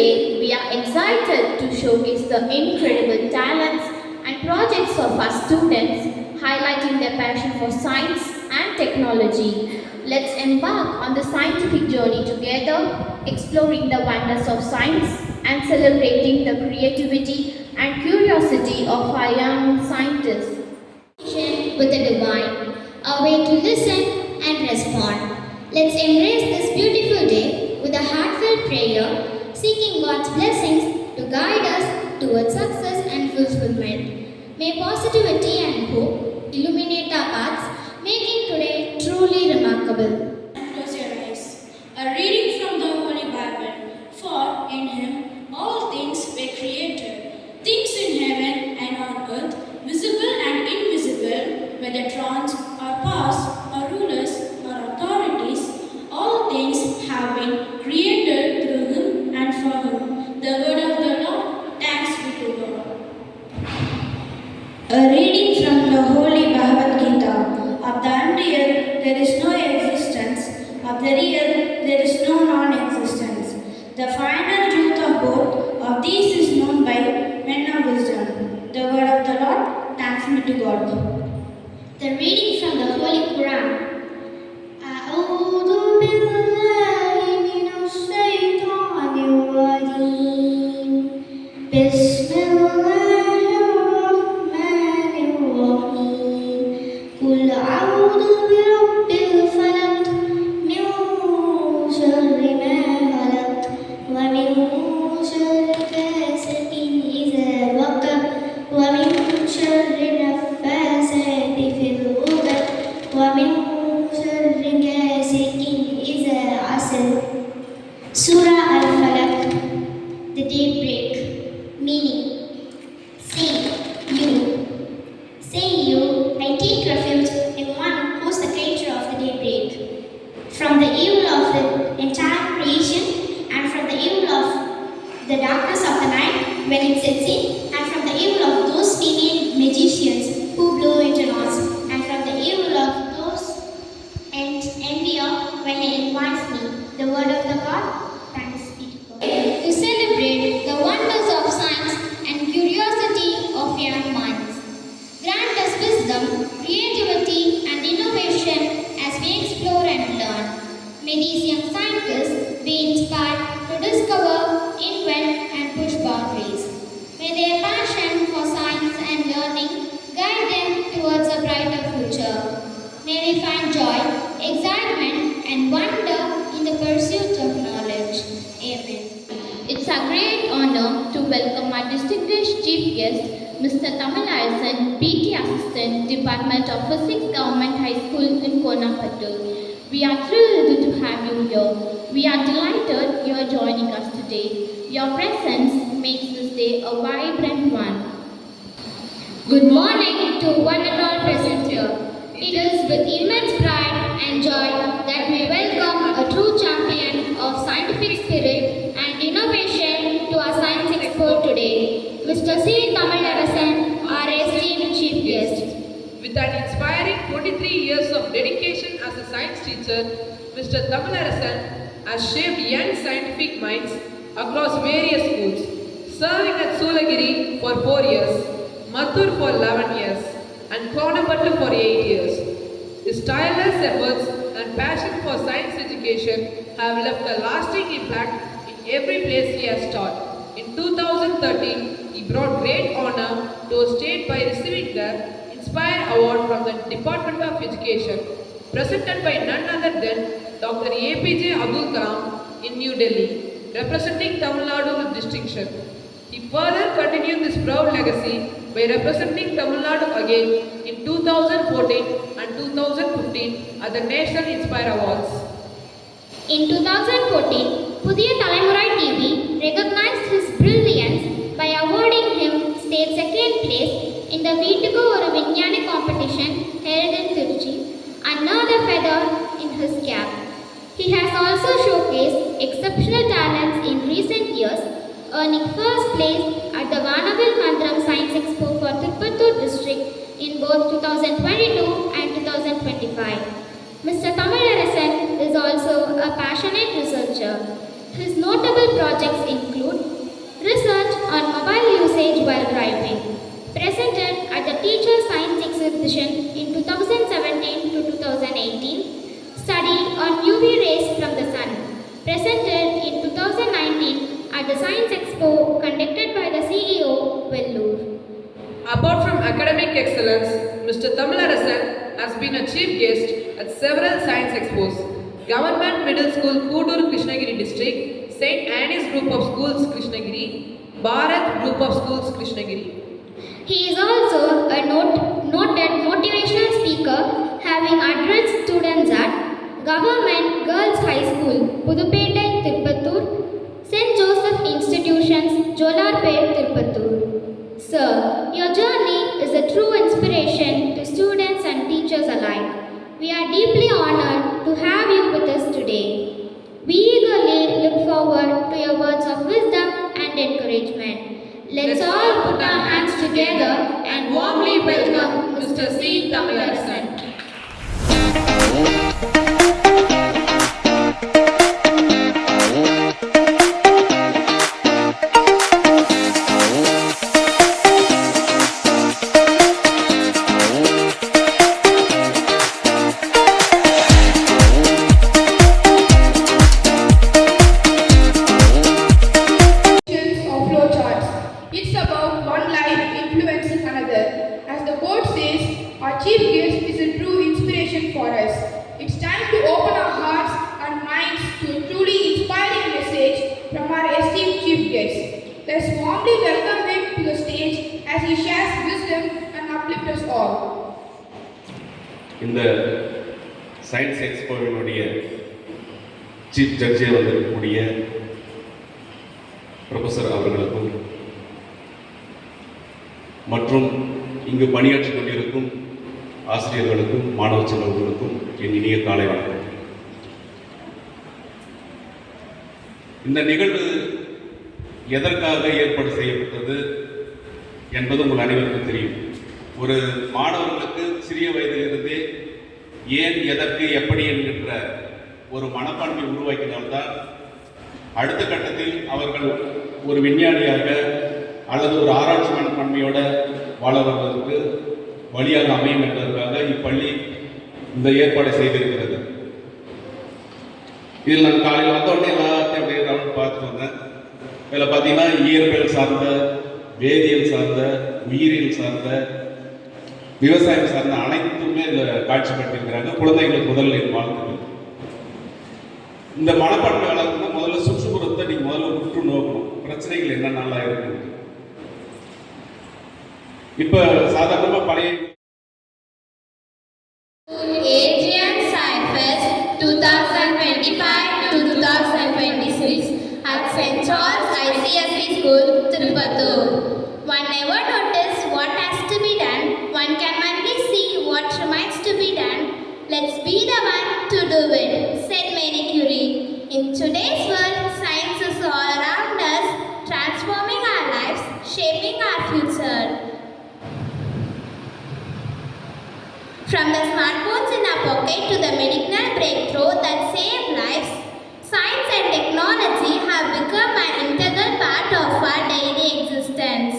today, we are excited to showcase the incredible talents and projects of our students, highlighting their passion for science and technology. Let's embark on the scientific journey together, exploring the wonders of science and celebrating the creativity and curiosity of our young scientists. With the divine, a way to listen and respond. Let's embrace this beautiful day with a heartfelt prayer, seeking God's blessings to guide us towards success and fulfillment. May positivity and hope illuminate our paths, making today truly remarkable. Close your eyes. A reading from the Holy Bible. For in Him all things were created, things in heaven and on earth, visible and invisible, whether thrones or powers or rulers or authorities, all things have been created through Him and for Him. The word of the Lord. Thanks be to God. A reading from the Holy Bhagavad Gita. Of the unreal there is no existence, of the real there is no non-existence. The final truth of both of these is known by men of wisdom. The word of the Lord. Thanks be to God. The reading from the Holy Quran. أعوذ بالله من الشيطان الرجيم بسم الله الرحمن الرحيم قل أعوذ برب الفلق من شر ما خلق ومن شر غاسق إذا وقب ومن شر النفاثات في العقد ومن شر غاسق إذا عسل. Surah Al-Falaq, the daybreak. Meaning, say you, I take refuge in one who is the creator of the daybreak, from the evil of the entire creation, and from the evil of the darkness of the night when it sets in, and from the evil of those female magicians who blow into knots, and from the evil of those envier when he invites me. The word of the God. Thanks be to God. To celebrate the wonders of science and curiosity of young minds. Grant us wisdom, creativity, and innovation as we explore and learn. May these young scientists be inspired to discover, invent, and push boundaries. May their passion for science and learning guide them towards a brighter future. May we find joy, excitement, and wonder in the pursuit of knowledge. Amen. It's a great honor to welcome our distinguished chief guest, Mr. Adrien, PT Assistant, Department of Physics, Government High School in Konapattu. We are thrilled to have you here. We are delighted you are joining us today. Your presence makes this day a vibrant one. Good morning to one and all present here. It is with immense pride and joy that we welcome a true champion of scientific spirit and innovation to our Science Expo today, Mr. C. Tamilarasan, our esteemed chief guest. With an inspiring 23 years of dedication as a science teacher, Mr. Tamilarasan has shaped young scientific minds across various schools, serving at Sulagiri for 4 years, Mathur for 11 years, and Konapattu for 8 years. His tireless efforts and passion for science education have left a lasting impact in every place he has taught. In 2013, he brought great honor to a state by receiving the Inspire Award from the Department of Education, presented by none other than Dr. APJ Abdul Kalam in New Delhi, representing Tamil Nadu with distinction. He further continued this proud legacy by representing Tamil Nadu again in 2014 and 2015 at the National Inspire Awards. In 2014, Pudhiya Thalaimurai TV recognized his brilliance by awarding him state second place in the Veetukku Oru Vignani competition held in Tiruchi, another feather in his cap. He has also showcased exceptional talents in recent years, earning first place at the Vanavil Mandram Science Expo for Tirupattur district in both 2022 and 2025. Mr. Tamilarasan is also a passionate researcher. His notable projects include 2018, study on UV rays from the sun, presented in 2019 at the Science Expo conducted by the CEO, Vellore. Apart from academic excellence, Mr. Thamilarasan has been a chief guest at several science expos. Government Middle School, Kudur, Krishnagiri District, St. Annie's Group of Schools, Krishnagiri, Bharat Group of Schools, Krishnagiri. He is also a noted motivational speaker, having addressed students at Government Girls High School, Pudupettai, Tirupattur, St. Joseph Institutions, Jolarpet, Tirupattur. Sir, your journey is a true inspiration to students and teachers alike. We are deeply honored to have you with us today. We eagerly look forward to your words of wisdom and encouragement. Let's all put our hands together and warmly welcome Mr. C. Thamilarasan. Of flowcharts. It's about one life influencing another. As the quote says, our chief guest is a true inspiration for us. It's time to open our hearts and minds to a truly inspiring message from our esteemed chief guest. Let's warmly welcome him to the stage as he shares wisdom and uplift us all. இந்த science எக்ஸ்போவினுடைய chief ஜட்ஜியாக வந்திருக்கக்கூடிய professor அவர்களுக்கும் மற்றும் இங்கு பணியாற்றிக் கொண்டிருக்கும் ஆசிரியர்களுக்கும் மாணவ செல்வங்களுக்கும் என் இனிய காலை வணக்கம். இந்த நிகழ்வு எதற்காக ஏற்பாடு செய்யப்பட்டது என்பது உங்கள் அனைவருக்கும் தெரியும். ஒரு மாணவர்களுக்கு சிறிய வயதிலிருந்தே ஏன், எதற்கு, எப்படி என்கின்ற ஒரு மனப்பான்மை உருவாக்கினால்தான் அடுத்த கட்டத்தில் அவர்கள் ஒரு விஞ்ஞானியாக அல்லது ஒரு ஆராய்ச்சி மனப்பான்மையோட வாழ வருவதற்கு வழியாக அமையும் என்பதற்காக இப்பள்ளி இந்த ஏற்பாடு செய்திருக்கிறது. இதில் நான் காலையில் வந்தோடனே எல்லாத்தையும் அப்படியே ரவுண்ட் பார்த்துட்டு வந்தேன். இதில் பார்த்தீங்கன்னா இயற்பியல் சார்ந்த, வேதியியல் சார்ந்த, உயிரியல் சார்ந்த, விவசாயம் சார்ந்த அனைத்துமே இதில் காட்சிப்படுத்தியிருக்கிறாங்க. குழந்தைகளுக்கு முதல்ல என் வாழ்த்துக்கள். இந்த மனப்பான்மை வளர்க்கணும், முதல்ல சுற்றுப்புறத்தை நீங்கள் முதல்ல உற்று நோக்கணும், பிரச்சனைகள் என்னென்னலாம் இருக்கு. இப்போ சாதாரணமாக பழைய Adrien Scifest 2025 to 2026 at St. Charles ICSE School, Tirupattur. One never notices what has to be done, one can only see what remains to be done. Let's be the one to do it, said Marie Curie. In today's world, science is all around us, transforming our lives, shaping our future. From the smartphones in our pocket to the medical breakthrough that save lives, science and technology have become an integral part of our daily existence.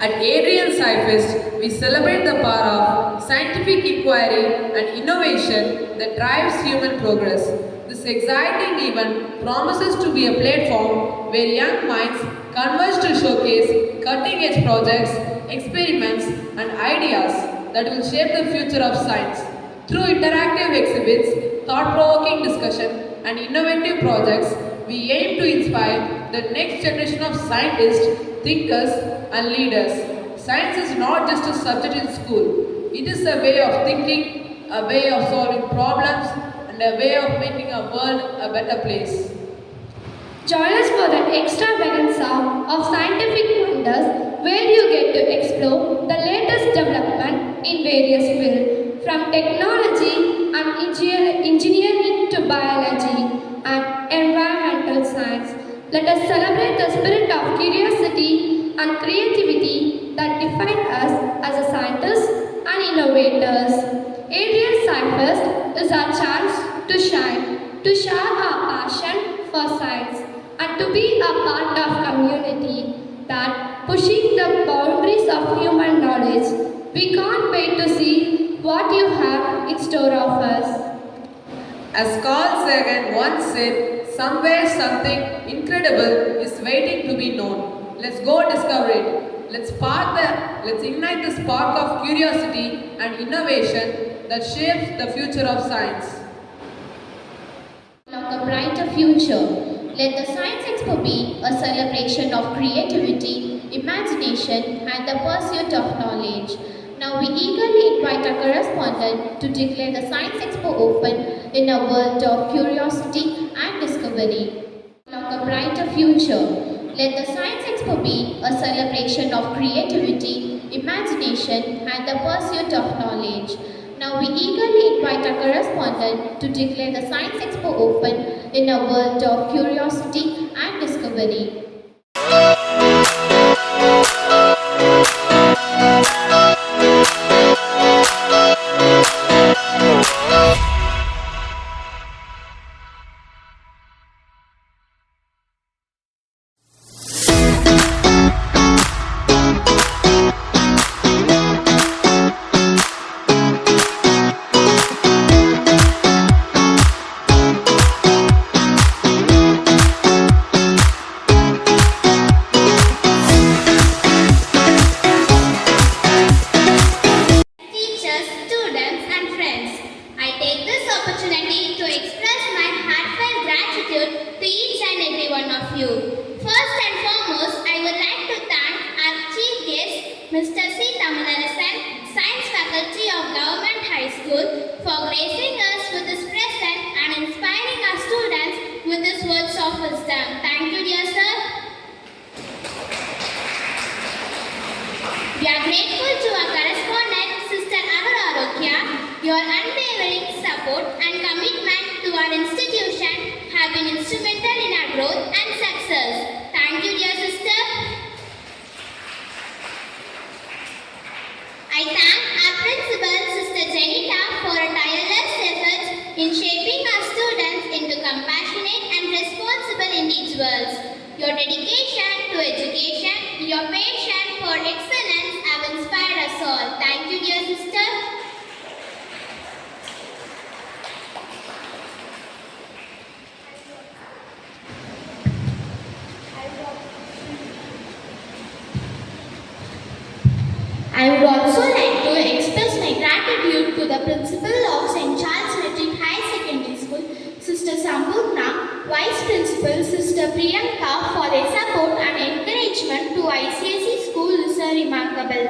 At Adrien Scifest, we celebrate the power of scientific inquiry and innovation that drives human progress. This exciting event promises to be a platform where young minds converge to showcase cutting-edge projects, experiments, and ideas that will shape the future of science. Through interactive exhibits, thought-provoking discussion, and innovative projects, we aim to inspire the next generation of scientists, thinkers, and leaders. Science is not just a subject in school. It is a way of thinking, a way of solving problems, and a way of making our world a better place. Join us for the extravaganza of scientific wonders where you get to explore the latest development in various fields, from technology and engineering to biology and environmental science. Let us celebrate the spirit of curiosity and creativity that define us as a scientists and innovators. Adrien Scifest is our chance to shine, to share our passion for science, and to be a part of community that pushing the boundaries of human knowledge. We can't wait to see what you have have in store of us. As Carl Sagan once said, somewhere something incredible is waiting to be known. Let's go discover it. Let's ignite the spark of curiosity and innovation that shapes the future of science. Unlock a brighter future. Let the Science Expo be a celebration of creativity, imagination, and the pursuit of knowledge. Now we eagerly invite our correspondent to declare the Science Expo open in a world of curiosity and discovery. Unlock a brighter future. Let the Science Expo be a celebration of creativity, imagination, and the pursuit of knowledge. Now we eagerly invite our correspondent to declare the Science Expo open in a world of curiosity and discovery. Teachers, students, and friends, I take this opportunity to express my heartfelt gratitude to each and every one of you. First and foremost, I would like to thank our chief guest, Mr. C. Thamalarasan, Science Faculty of Government High School, for gracing us with his presence and inspiring our students with his words of wisdom. Thank you, dear sir. We are grateful to our correspondent, Sister Arokya. Your unwavering support and commitment to our institution have been instrumental in our growth and success. Thank you, dear sister. I thank our principal, Sister Janita, for her tireless efforts in shaping our students into compassionate and responsible individuals. Your dedication to education, your passion for excellence have inspired us all. Thank you, dear sister. I would also like to express my gratitude to the principal of St. Charles Metric High Secondary School, Sister Sambhurna, Vice Principal, Sister Priyanka, for their support and encouragement to ICSE school is remarkable.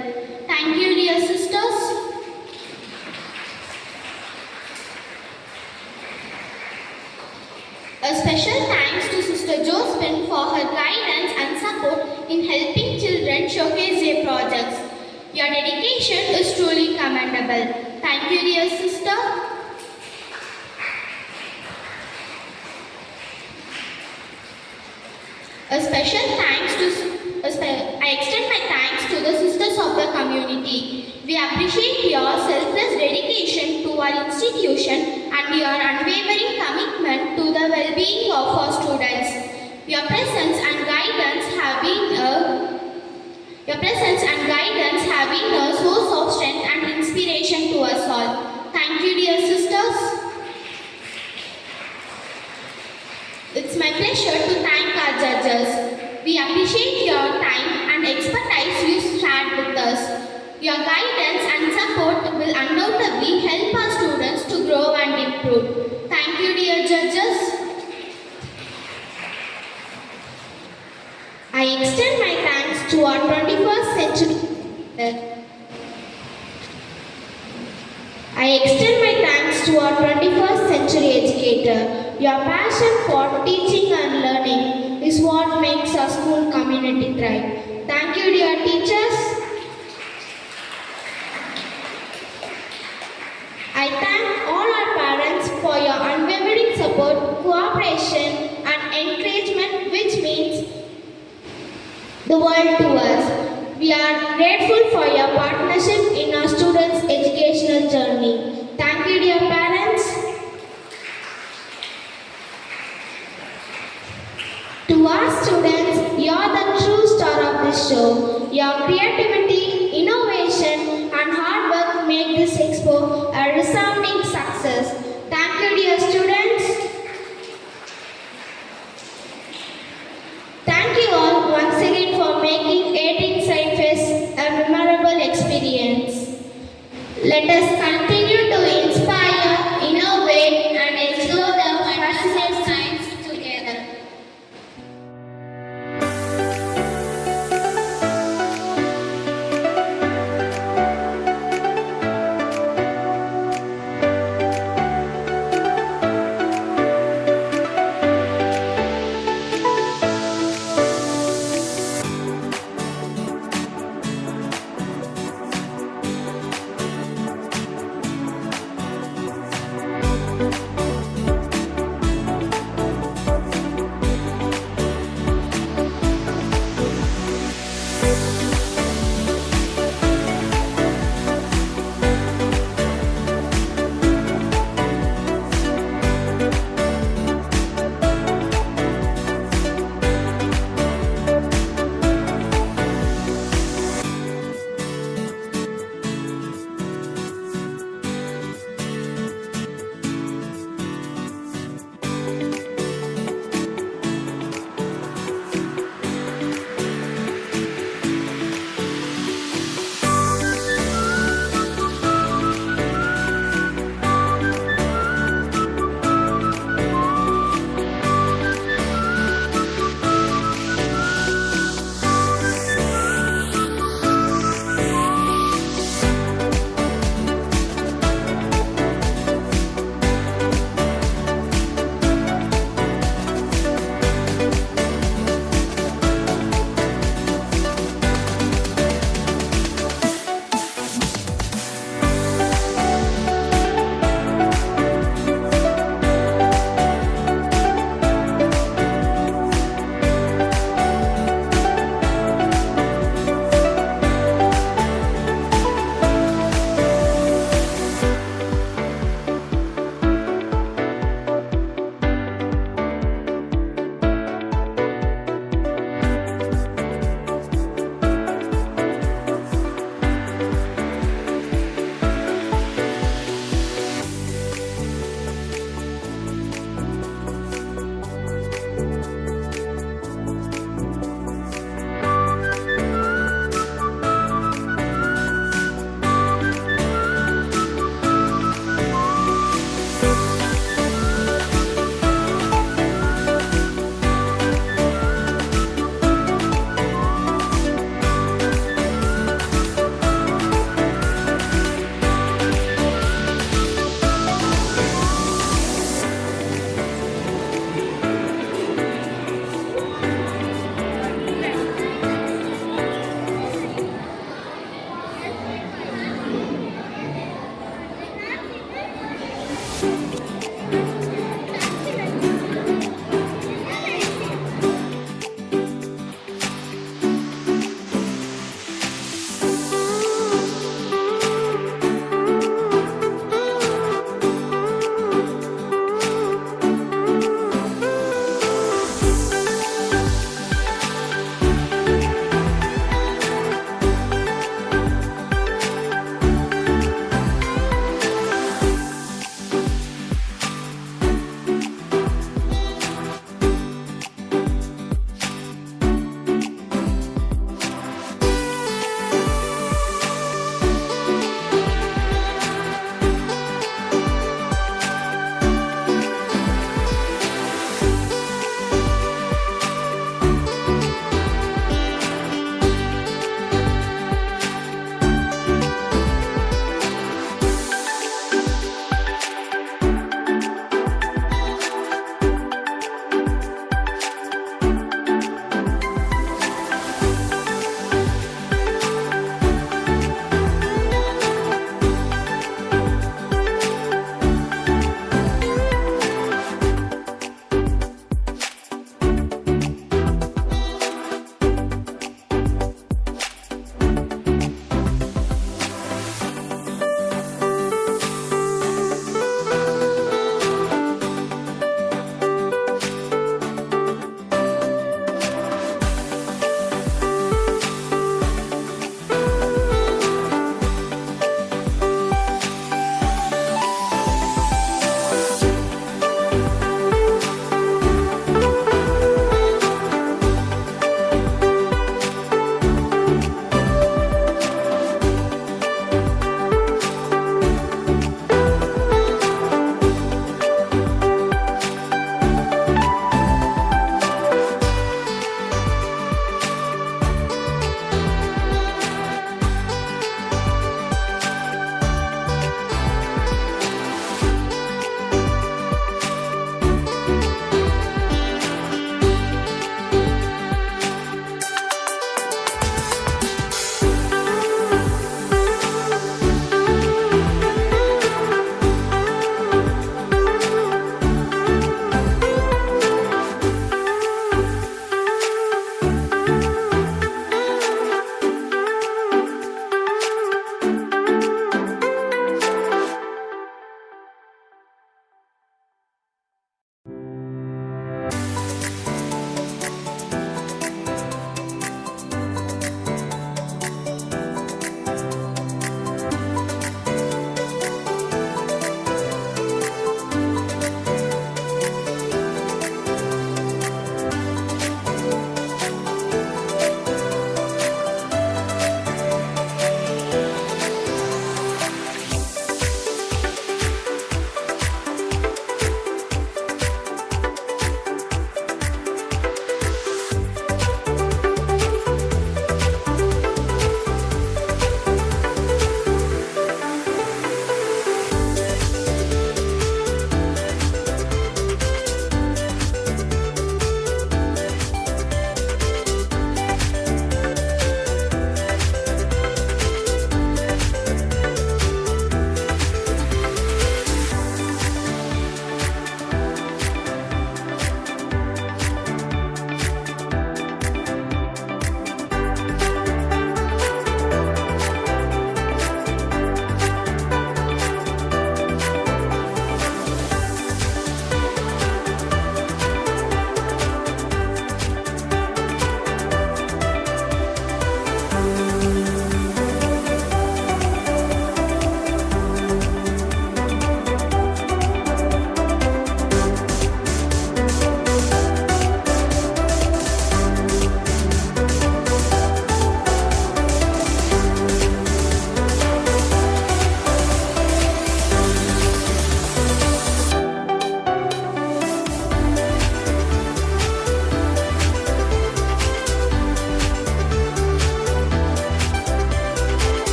Thank you, dear sisters. A special thanks to Sister Josephine for her guidance and support in helping children showcase their projects. Your dedication is truly commendable. Thank you, dear sister. I extend my thanks to the sisters of the community. We appreciate your selfless dedication to our institution and your unwavering commitment to the well-being of our students. Your presence and guidance have been a source of strength and inspiration to us all. Thank you, dear sisters. It's my pleasure to thank our judges. We appreciate your time and expertise you shared with us. Your guidance and support will undoubtedly help our students to grow and improve. Thank you, dear judges. I extend my thanks to our 21st century. I extend my thanks to our 21st century educator. Your passion for teaching and learning is what makes our school community thrive. Thank you, dear teachers. I thank all our parents for your unwavering support, cooperation, and encouragement, which means the world to us. We are grateful for your partnership in our students' educational journey. Thank you, dear parents. To our students, you are the true star of this show. Your creativity, innovation, and hard work make this expo a resounding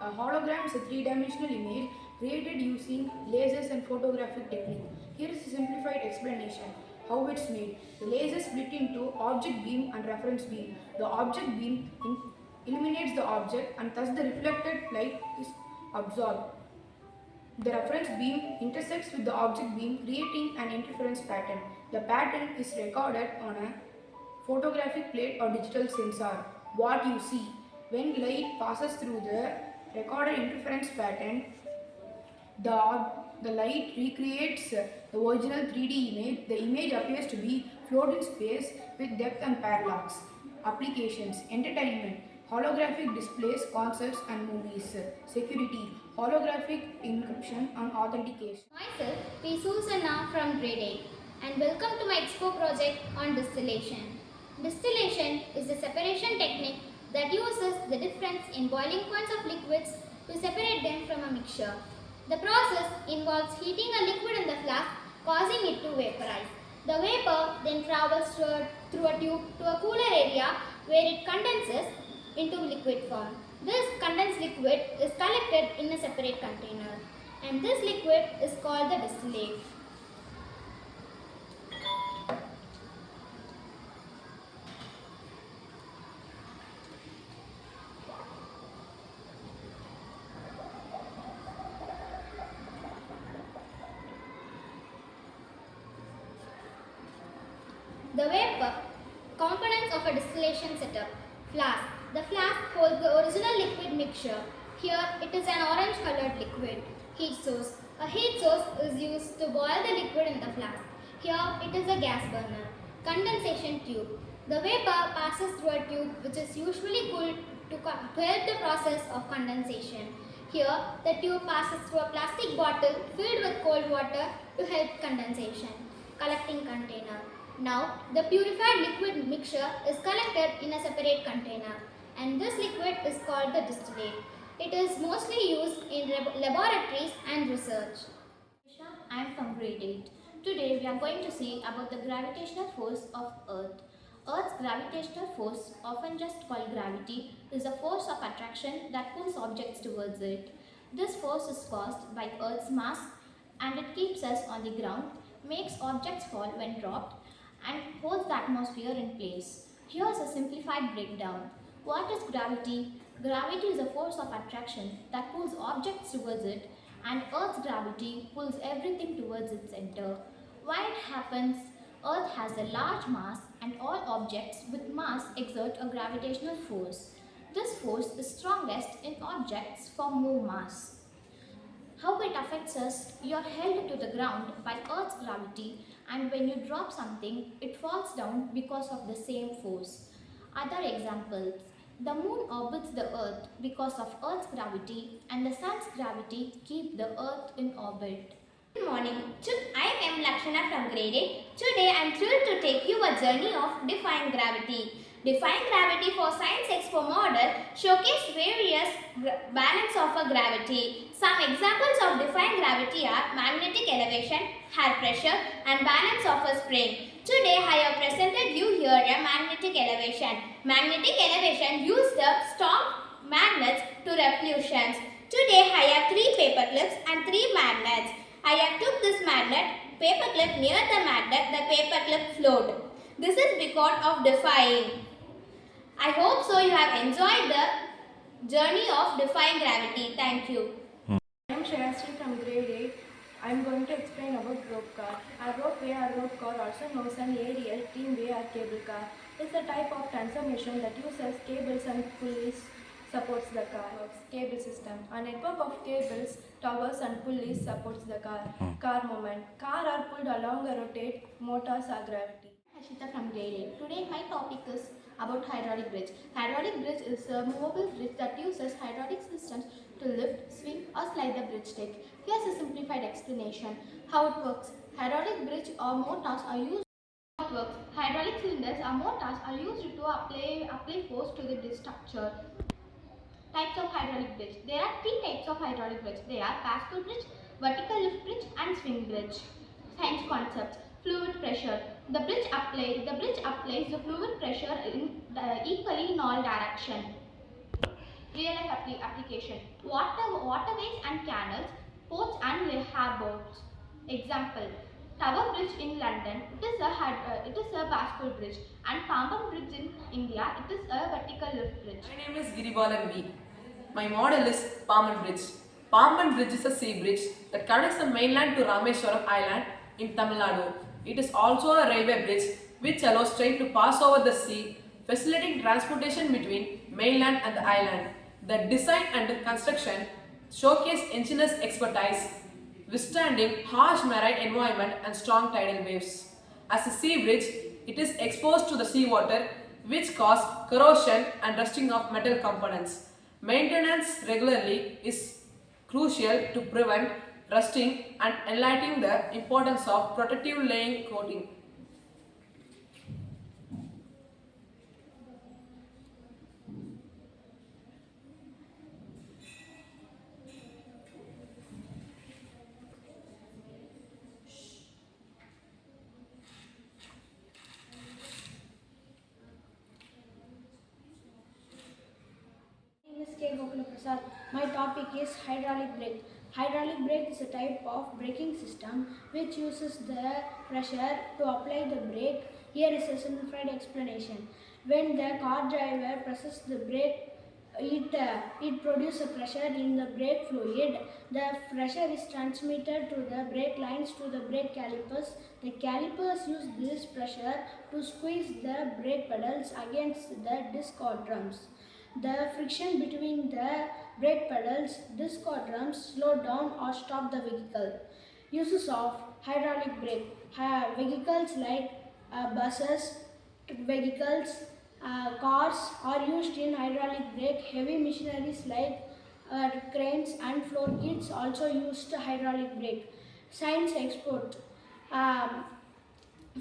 A hologram is a three-dimensional image created using lasers and photographic technique. Here is a simplified explanation how it's made. The laser split into object beam and reference beam. The object beam illuminates the object and thus the reflected light is absorbed. The reference beam intersects with the object beam, creating an interference pattern. The pattern is recorded on a photographic plate or digital sensor. What you see when light passes through the recorded interference pattern, the light recreates the original 3D image. The image appears to be float in space with depth and parallax. Applications: entertainment, holographic displays, concerts and movies. Security, holographic encryption and authentication. Myself, P. Susanna from grade 8, and welcome to my expo project on distillation. Distillation is a separation technique that uses the difference in boiling points of liquids to separate them from a mixture. The process involves heating a liquid in the flask, causing it to vaporize. The vapor then travels through a tube to a cooler area where it condenses into liquid form. This condensed liquid is collected in a separate container, and this liquid is called the distillate. The vapor components of a distillation setup. Flask. The flask holds the original liquid mixture. Here it is an orange colored liquid. Heat source. A heat source is used to boil the liquid in the flask. Here it is a gas burner. Condensation tube. The vapor passes through a tube which is usually cooled to help the process of condensation. Here the tube passes through a plastic bottle filled with cold water to help condensation. Collecting container. Now, the purified liquid mixture is collected in a separate container, and this liquid is called the distillate. It is mostly used in laboratories and research. I am from grade 8. Today we are going to see about the gravitational force of Earth. Earth's gravitational force, often just called gravity, is a force of attraction that pulls objects towards it. This force is caused by Earth's mass, and it keeps us on the ground, makes objects fall when dropped, and holds the atmosphere in place. Here's a simplified breakdown. What is gravity? Gravity is a force of attraction that pulls objects towards it, and Earth's gravity pulls everything towards its center. Why it happens? Earth has a large mass, and all objects with mass exert a gravitational force. This force is strongest in objects for more mass. How it affects us? You are held to the ground by Earth's gravity, and when you drop something, it falls down because of the same force. Other examples: the moon orbits the Earth because of Earth's gravity, and the sun's gravity keeps the Earth in orbit. Good morning. I am Lakshana from grade 8. Today I am thrilled to take you a journey of defying gravity. Defying gravity for Science Expo model showcase various balance of a gravity. Some examples of defying gravity are magnetic elevation, air pressure, and balance of a spring. Today I have presented you here a magnetic elevation. Magnetic elevation use the strong magnets to repulsions. Today I have 3 paper clips and 3 magnets. I have took this magnet, paper clip near the magnet, the paper clip float. This is because of defying. I hope so you have enjoyed the journey of defying gravity. Thank you. I am Shreyasri from grade 8. I am going to explain about rope car. A ropeway or rope car, also known as an aerial, teamway or cable car, is a type of transformation that uses cables and pulleys supports the cable system. A network of cables, towers and pulleys supports the car movement. Car are pulled along a rotate, motors or gravity. Ashita from grade 8. Today my topic is about hydraulic bridge. Hydraulic bridge is a movable bridge that uses hydraulic systems to lift, swing or slide the bridge deck. Here's a simplified explanation. How it works. Hydraulic bridge or motors are used. How it works. Hydraulic cylinders or motors are used to apply force to the bridge structure. Types of hydraulic bridge. There are 3 types of hydraulic bridge. They are bascule bridge, vertical lift bridge and swing bridge. Science concepts. Fluid pressure. The bridge applies the fluid pressure equally in all directions. Real life application. Waterways and canals, ports and harbours. Example. Tower Bridge in London, it is a bascule bridge, and Pamban Bridge in India, it is a vertical lift bridge. My name is Giribalan V. My model is Pamban Bridge. Pamban Bridge is a sea bridge that connects the mainland to Rameswaram Island in Tamil Nadu. It is also a railway bridge which allows train to pass over the sea, facilitating transportation between mainland and the island. The design and construction showcase engineers' expertise, withstanding harsh marine environment and strong tidal waves. As a sea bridge, it is exposed to the seawater, which cause corrosion and rusting of metal components. Maintenance regularly is crucial to prevent rusting and enlightening the importance of protective laying coating. My name is K. Gokula Prasad. My topic is hydraulic brake. Hydraulic brake is a type of braking system which uses the pressure to apply the brake. Here is a simplified explanation. When the car driver presses the brake, it produces a pressure in the brake fluid. The pressure is transmitted to the brake lines to the brake calipers. The calipers use this pressure to squeeze the brake pedals against the disc or drums. The friction between the brake pedals, disc or drums slow down or stop the vehicle. Uses of hydraulic brake. Vehicles like buses, vehicles, cars are used in hydraulic brake. Heavy machineries like cranes and floor kits also used hydraulic brake. Science export. Um,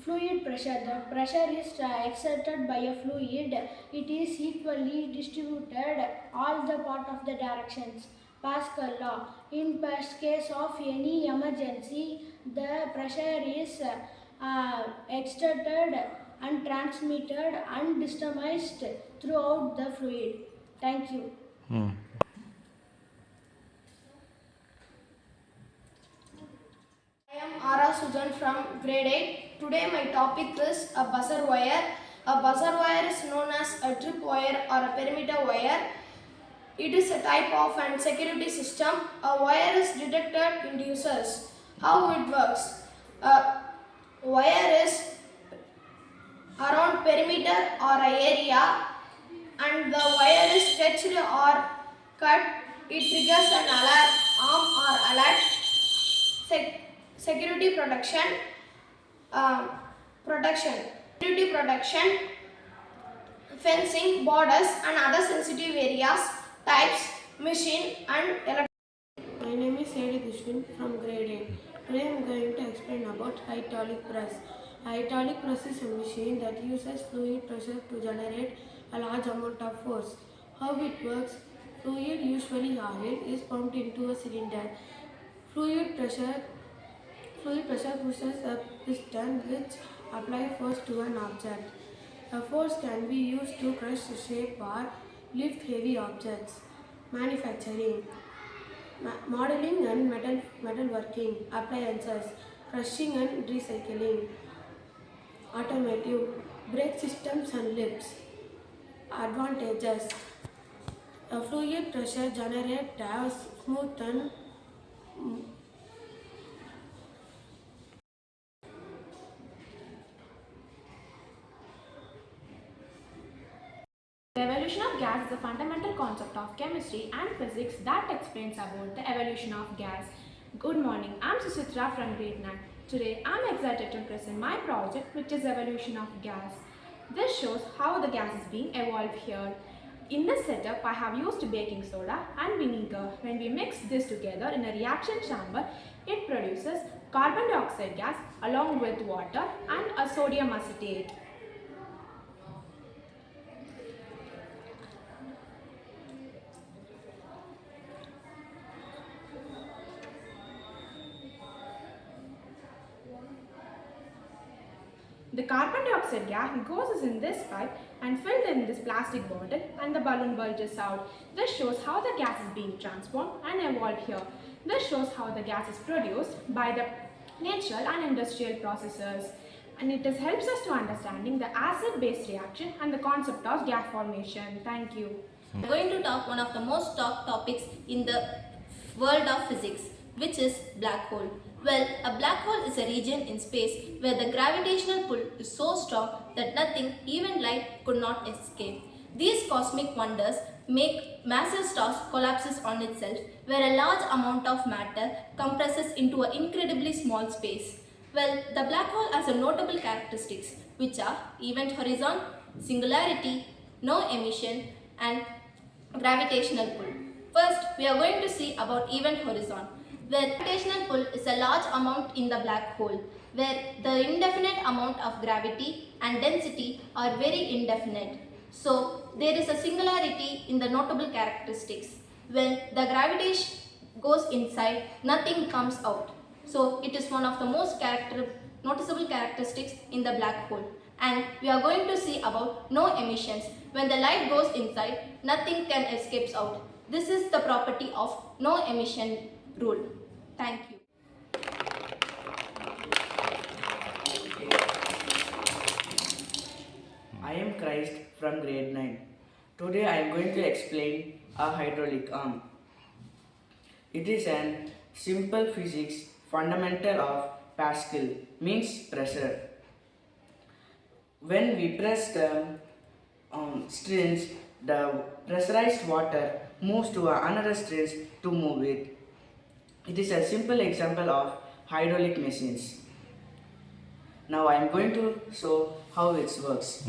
Fluid pressure. The pressure is exerted by a fluid. It is equally distributed all the part of the directions. Pascal law. In case of any emergency, the pressure is exerted and transmitted and distributed throughout the fluid. Thank you. I am Ara Sujan from grade 8. Today my topic is a buzzer wire. A buzzer wire is known as a trip wire or a perimeter wire. It is a type of an security system. A wire is detected induces. How it works? A wire is around perimeter or a area and the wire is stretched or cut. It triggers an alarm or alert. Security protection, security protection, fencing, borders and other sensitive areas, types, machine and electronic. My name is Sadie Kushwin from grade 8. Today I am going to explain about hydraulic press. Hydraulic press is a machine that uses fluid pressure to generate a large amount of force. How it works? Fluid, usually oil, is pumped into a cylinder. Fluid pressure pushes a piston which applies force to an object. The force can be used to crush, shape or lift heavy objects. Manufacturing, modeling and metalworking, appliances, crushing and recycling. Automotive, brake systems and lifts. Advantages, a fluid pressure generates a smooth and The evolution of gas is a fundamental concept of chemistry and physics that explains about the evolution of gas. Good morning, I'm Susitra from grade 9. Today, I'm excited to present my project, which is evolution of gas. This shows how the gas is being evolved here. In this setup, I have used baking soda and vinegar. When we mix this together in a reaction chamber, it produces carbon dioxide gas along with water and a sodium acetate. The carbon dioxide gas goes in this pipe and filled in this plastic bottle and the balloon bulges out. This shows how the gas is being transformed and evolved here. This shows how the gas is produced by the natural and industrial processes. And it helps us to understanding the acid-base reaction and the concept of gas formation. Thank you. I'm going to talk one of the most talked topics in the world of physics, which is black hole. Well, a black hole is a region in space where the gravitational pull is so strong that nothing, even light, could not escape. These cosmic wonders make massive stars collapses on itself, where a large amount of matter compresses into an incredibly small space. Well, the black hole has a notable characteristics, which are event horizon, singularity, no emission, and gravitational pull. First, we are going to see about event horizon. The gravitational pull is a large amount in the black hole, where the indefinite amount of gravity and density are very indefinite. So, there is a singularity in the notable characteristics. When the gravitation goes inside, nothing comes out. So, it is one of the most noticeable characteristics in the black hole. And we are going to see about no emissions. When the light goes inside, nothing can escape out. This is the property of no emission rule. Thank you. I am Christ from grade 9. Today I am going to explain a hydraulic arm. It is an simple physics fundamental of Pascal, means pressure. When we press the strings, the pressurized water moves to another strings to move it. It is a simple example of hydraulic machines. Now I am going to show how it works.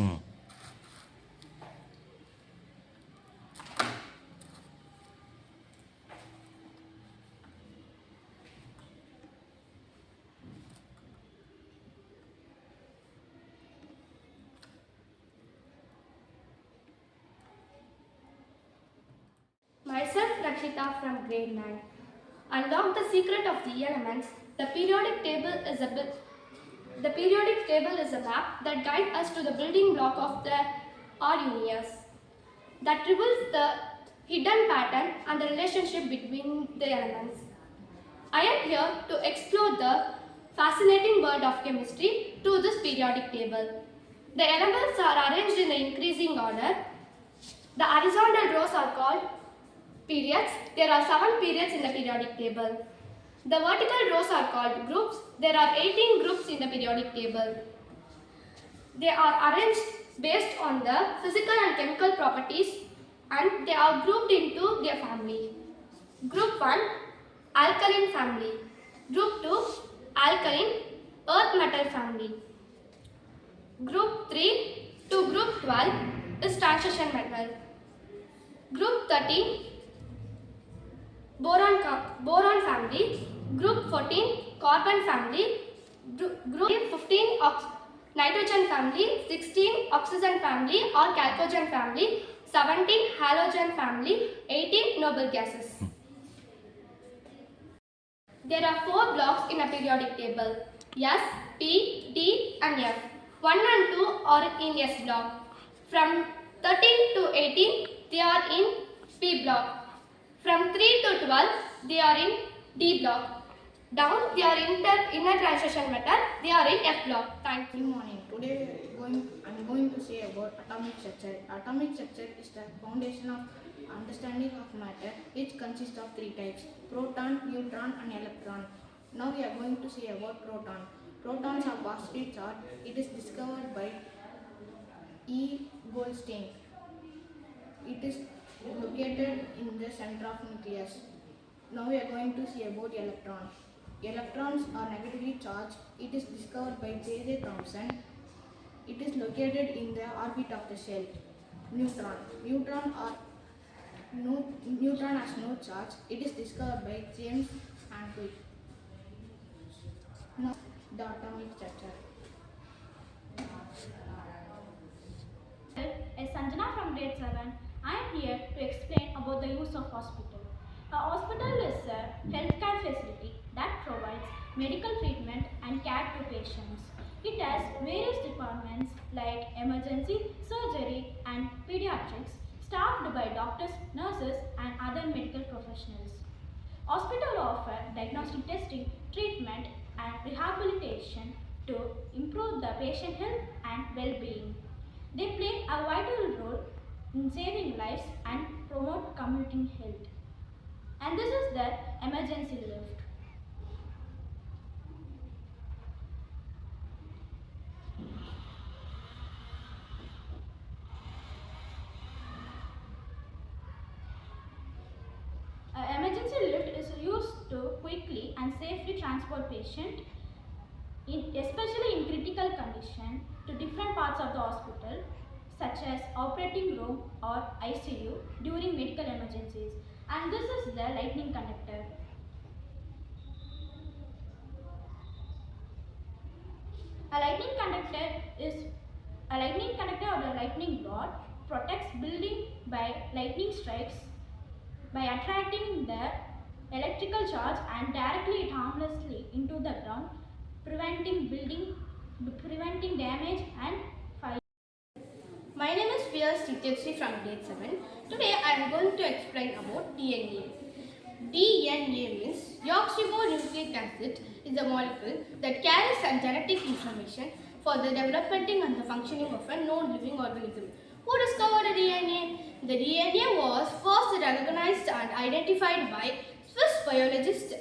Myself, Rakshita from grade 9. Unlock the secret of the elements. The periodic table is a map that guides us to the building block of our universe, that reveals the hidden pattern and the relationship between the elements. I am here to explore the fascinating world of chemistry through this periodic table. The elements are arranged in an increasing order. The horizontal rows are called periods. There are 7 periods in the periodic table. The vertical rows are called groups. There are 18 groups in the periodic table. They are arranged based on the physical and chemical properties, and they are grouped into their family. Group 1, alkaline family. Group 2, alkaline earth metal family. Group 3 to group 12 is transition metal. Group 13, boron family. Group 14, carbon family. Group 15, nitrogen family. 16, oxygen family or chalcogen family. 17, halogen family. 18, noble gases. There are 4 blocks in a periodic table: S, P, D and F. 1 and 2 are in S block. From 13 to 18, they are in P block. From 3 to 12, they are in D block. Down, they are inner transition metal. They are in F block. Thank you. Good morning. Today I'm going to say about atomic structure. Atomic structure is the foundation of understanding of matter, which consists of 3 types: proton, neutron and electron. Now we are going to say about proton. Protons are positive charge. It is discovered by E. Goldstein. It is located in the center of nucleus. Now we are going to see about electron. Electrons are negatively charged. It is discovered by J. Thomson. It is located in the orbit of the shell. Neutron. Neutron has no charge. It is discovered by James Hancock. Now the atomic structure. As Sanjana from grade 7, I am here to explain about the use of hospital. A hospital is a healthcare facility that provides medical treatment and care to patients. It has various departments like emergency, surgery, and pediatrics, staffed by doctors, nurses, and other medical professionals. Hospitals offer diagnostic testing, treatment, and rehabilitation to improve the patient health and well-being. They play a vital role in saving lives and promote community health. And this is the emergency lift. An emergency lift is used to quickly and safely transport patient, especially in critical condition, to different parts of the hospital, such as operating room or ICU during medical emergencies. And this is the lightning conductor. A lightning conductor is a lightning conductor or a lightning rod protects building by lightning strikes by attracting the electrical charge and directly it harmlessly into the ground, preventing damage and fire. My name is Scifest from grade 7. Today I am going to explain about DNA. DNA means deoxyribonucleic acid is a molecule that carries some genetic information for the development and the functioning of a known living organism. Who discovered the DNA? The DNA was first recognized and identified by Swiss biologist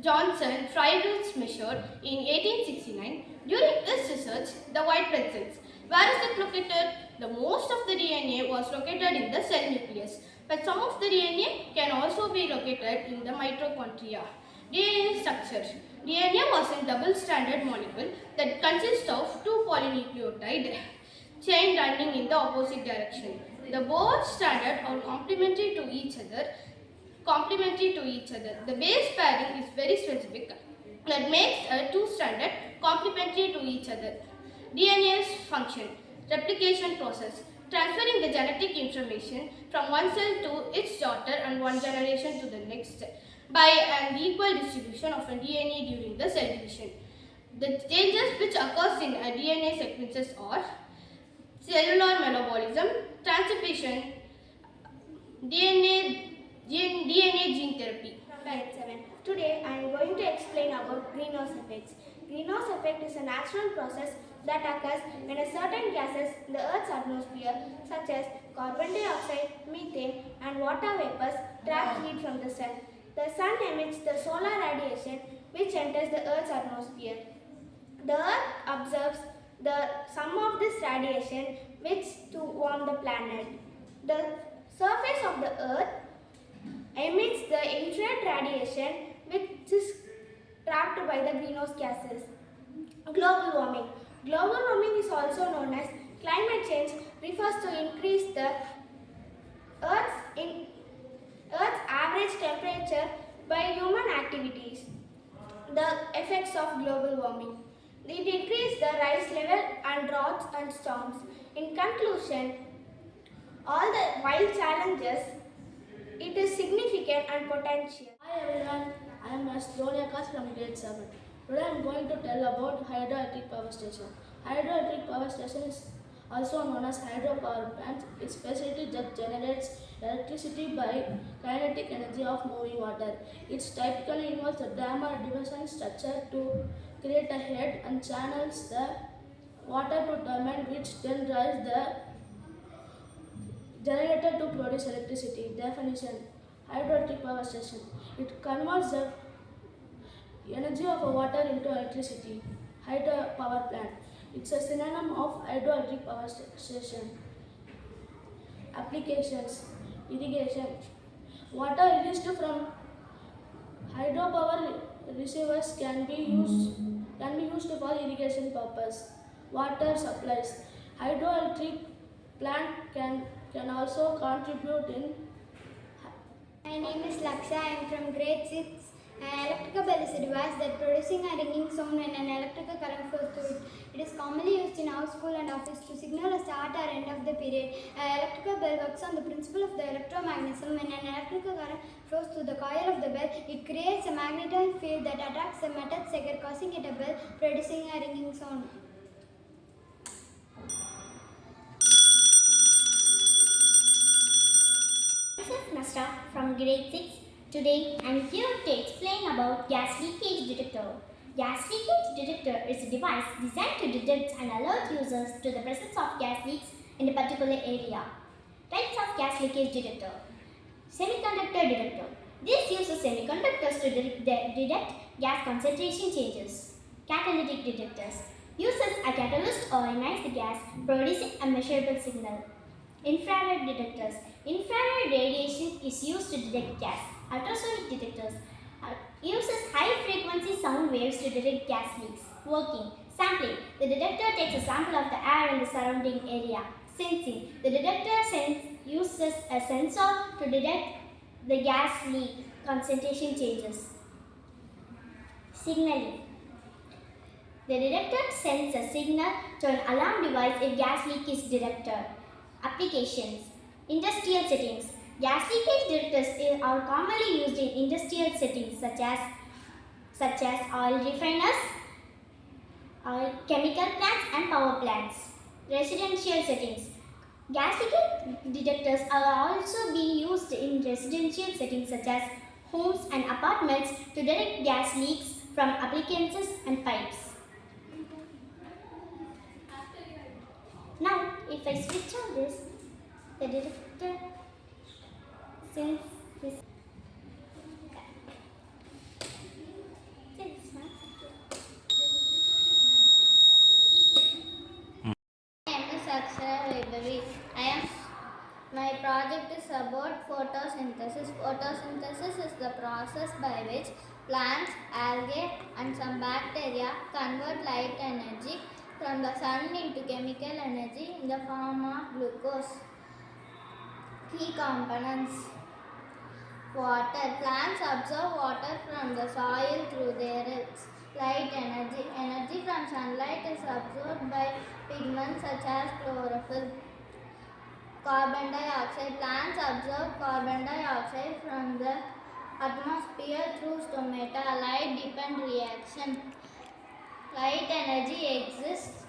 Johnson Friedrich Mischer in 1869. During his research, the white blood cells. Where is it located? The most of the DNA was located in the cell nucleus, but some of the DNA can also be located in the mitochondria. DNA structure. DNA was a double-stranded molecule that consists of two polynucleotide chain running in the opposite direction. The both stranded are complementary to each other. The base pairing is very specific that makes a two-stranded complementary to each other. DNA's function, replication process, transferring the genetic information from one cell to its daughter and one generation to the next by an equal distribution of a DNA during the cell division. The changes which occurs in a DNA sequences are cellular metabolism, transcription, DNA gene therapy. Right, 7. Today I am going to explain about greenhouse effects. Greenhouse effect is a natural process that occurs when a certain gases in the Earth's atmosphere, such as carbon dioxide, methane, and water vapors, trap heat from the sun. The sun emits the solar radiation which enters the Earth's atmosphere. The Earth absorbs some of this radiation which to warm the planet. The surface of the Earth emits the infrared radiation which is trapped by the greenhouse gases. Global warming. Global warming is also known as climate change, refers to increase the Earth's average temperature by human activities. The effects of global warming. It decreases the rise level and droughts and storms. In conclusion, all the wild challenges, it is significant and potential. Hi everyone, I am Adrien from grade 7. Today I am going to tell about hydroelectric power station. Hydroelectric power station is also known as hydropower plant. Its facility that generates electricity by kinetic energy of moving water. It typically involves a dam or division structure to create a head and channels the water to turbine, which then drives the generator to produce electricity. Definition: hydroelectric power station. It converts the energy of water into electricity. Hydropower plant. It's a synonym of hydroelectric power station. Applications: irrigation. Water released from hydropower receivers can be used for irrigation purpose. Water supplies. Hydroelectric plant can also contribute in. My name is Laksha. I am from grade 6. Electrical bell is a device that producing a ringing sound when an electrical current flows through it. It is commonly used in house, school and office to signal a start or end of the period. An electrical bell works on the principle of the electromagnetism. When an electrical current flows through the coil of the bell, it creates a magnetic field that attracts the metal sector, causing it a bell, producing a ringing sound. This is Nasta from grade 6. Today I am here to explain about gas leakage detector. Gas leakage detector is a device designed to detect and alert users to the presence of gas leaks in a particular area. Types of gas leakage detector. Semiconductor detector. This uses semiconductors to detect gas concentration changes. Catalytic detectors. Uses a catalyst or ionize the gas, producing a measurable signal. Infrared detectors. Infrared radiation is used to detect gas. Ultrasonic detectors uses high frequency sound waves to detect gas leaks. Working. Sampling. The detector takes a sample of the air in the surrounding area. Sensing. The detector uses a sensor to detect the gas leak concentration changes. Signaling. The detector sends a signal to an alarm device if gas leak is detected. Applications. Industrial settings. Gas leakage detectors are commonly used in industrial settings such as oil refiners, chemical plants and power plants. Residential settings. Gas leakage detectors are also being used in residential settings such as homes and apartments to detect gas leaks from appliances and pipes. Now, if I switch on this, the detector since this My project is about photosynthesis. Photosynthesis is the process by which plants, algae and some bacteria convert light energy from the sun into chemical energy in the form of glucose. Key components. Water. Plants absorb water from the soil through their roots. Light energy. Energy from sunlight is absorbed by pigments such as chlorophyll. Carbon dioxide. Plants absorb carbon dioxide from the atmosphere through stomata. Light-dependent reaction. Light energy exists.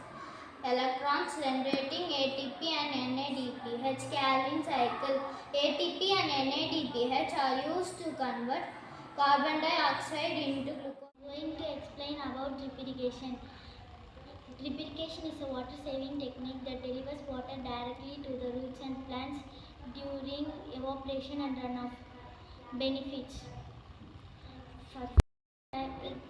Electrons generating ATP and NADPH. Calvin cycle. ATP and NADPH are used to convert carbon dioxide into glucose. I am going to explain about drip irrigation. Drip irrigation is a water-saving technique that delivers water directly to the roots and plants during evaporation and runoff. Benefits.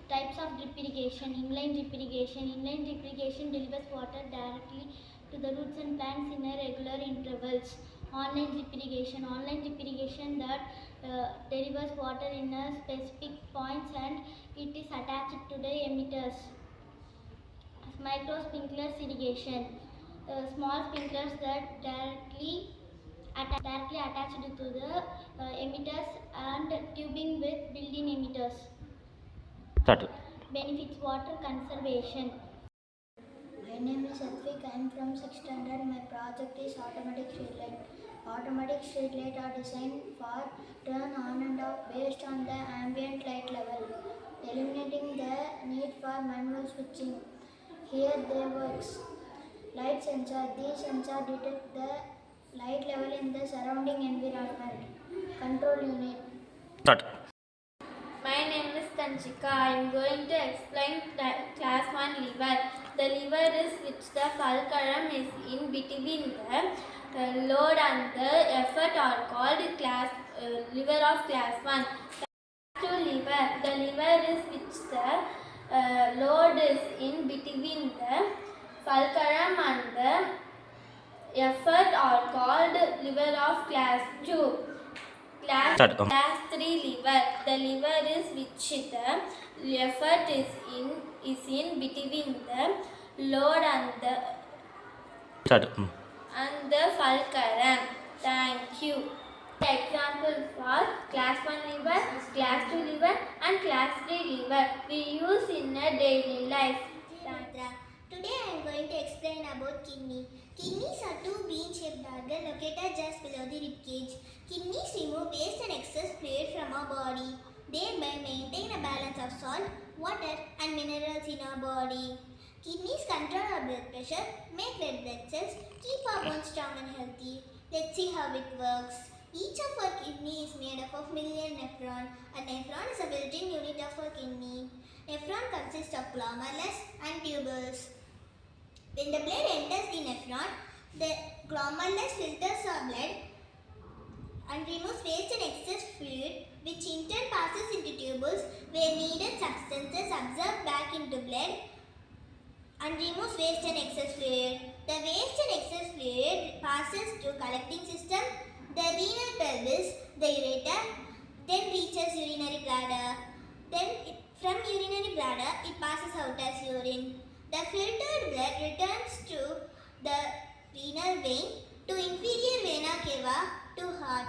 Types of drip irrigation. Inline drip irrigation. Inline drip irrigation delivers water directly to the roots and plants in regular intervals. Online drip irrigation. Online drip irrigation that delivers water in a specific points and it is attached to the emitters. Micro sprinklers irrigation. Small sprinklers that directly attached to the emitters and tubing with built-in emitters. Start. Benefits. Water conservation. My name is Adrien. I am from 6th standard. My project is automatic street light. Automatic street light are designed for turn on and off based on the ambient light level, eliminating the need for manual switching. Here they works. Light sensor. These sensors detect the light level in the surrounding environment. Control unit. Start. My name is Kanchika. I am going to explain the class 1 lever. The lever is which the fulcrum is in between the load and the effort are called lever of class 1. Class 2 lever. The lever is which the load is in between the fulcrum and the effort are called lever of class 2. Class 3 lever. The lever is which the effort is in between the load and the fulcrum. Thank you. The examples are class 1 liver, class 2 liver and class 3 liver we use in a daily life. Today I am going to explain about kidney. Kidneys are two bean-shaped organs located just below the rib cage. Kidneys remove waste and excess fluid from our body. Thereby maintain a balance of salt, water and minerals in our body. Kidneys control our blood pressure, make red blood cells, keep our bones strong and healthy. Let's see how it works. Each of our kidney is made up of million nephron. A nephron is a built-in unit of our kidney. Nephron consists of glomerulus and tubules. When the blood enters the nephron, the glomerulus filters our blood and removes waste and excess fluid, which in turn passes into tubules where needed substances absorb back into blood and removes waste and excess fluid. The waste and excess fluid passes to collecting system, the renal pelvis, the ureter, then reaches urinary bladder. From urinary bladder, it passes out as urine. The filtered blood returns to the renal vein, to inferior vena cava, to heart.